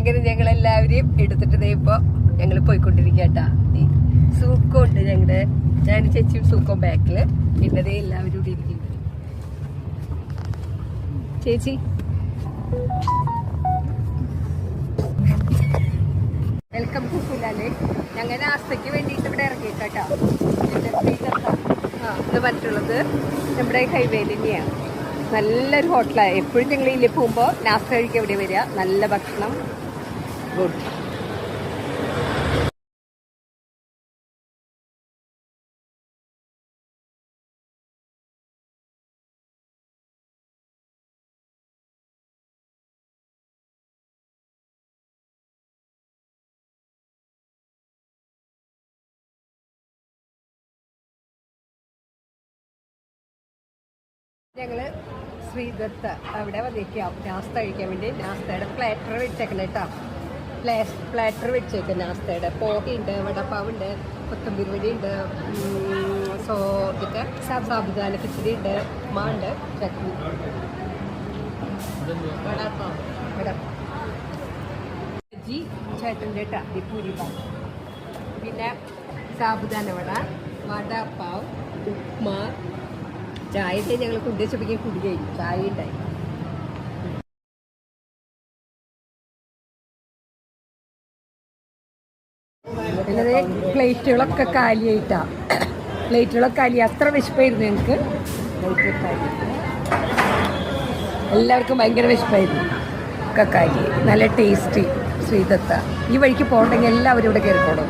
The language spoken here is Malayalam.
അങ്ങനെ ഞങ്ങൾ എല്ലാവരെയും എടുത്തിട്ട് ഇപ്പൊ ഞങ്ങൾ പോയിക്കൊണ്ടിരിക്കട്ടാ. സൂക്കം ഉണ്ട് ഞങ്ങളുടെ, ഞാൻ ചേച്ചിയും സൂക്കം ബാക്കില്, പിന്നെ എല്ലാവരും കൂടി ഇരിക്കുന്നുണ്ട്. ചേച്ചി വെൽക്കം ടു ഫുലാലെ. ഞങ്ങൾ നാസ്തയ്ക്ക് വേണ്ടിയിട്ട് ഇവിടെ ഇറങ്ങിയിട്ടോ. ഇത് മറ്റുള്ളത് നമ്മുടെ ഹൈവേയിൽ തന്നെയാണ്. നല്ലൊരു ഹോട്ടലാണ്. എപ്പോഴും ഞങ്ങൾ ഇതിൽ പോകുമ്പോൾ നാസ്ത കഴിക്കാൻ ഇവിടെ വരിക. നല്ല ഭക്ഷണം, ഗുഡ്. ഞങ്ങള് ശ്രീദത്ത് അവിടെ വന്നിരിക്കാം നാസ്ത കഴിക്കാൻ വേണ്ടി. നാസ്തയുടെ പ്ലാറ്റർ വെച്ചേക്കണം കേട്ടോ. പ്ലാറ്റർ വെച്ചേക്കാം നാസ്തയുടെ. പോഹയുണ്ട്, വടപ്പാവുണ്ട്, കൊത്തമ്പൂരി വടി ഉണ്ട്, ഇതൊക്കെ സാബുദാന കിച്ചടി ഉണ്ട്, മാണ്ട്, ചട്നി, ബജി ചേട്ടൻ്റെ കേട്ടോ. ഈ പൂരിപ്പാവ്, പിന്നെ സാബുദാന വട, വടപ്പാവ്, ഉപ്മാ, ചായത്തെ ഞങ്ങൾ കുടിച്ചപ്പോഴേക്കും കുടി കഴിഞ്ഞു. ചായ ഉണ്ടായി. അല്ലാതെ പ്ലേറ്റുകളൊക്കെ കാലിയായിട്ടാ. പ്ലേറ്റുകളൊക്കെ കാലി. അത്ര വിശപ്പായിരുന്നു ഞങ്ങൾക്ക്. എല്ലാവർക്കും ഭയങ്കര വിശപ്പായിരുന്നു. ഒക്കെ കാലി. നല്ല ടേസ്റ്റി ശ്രീദത്ത. ഈ വഴിക്ക് പോകണ്ടെങ്കിൽ എല്ലാവരും ഇവിടെ കയറിപ്പോണം.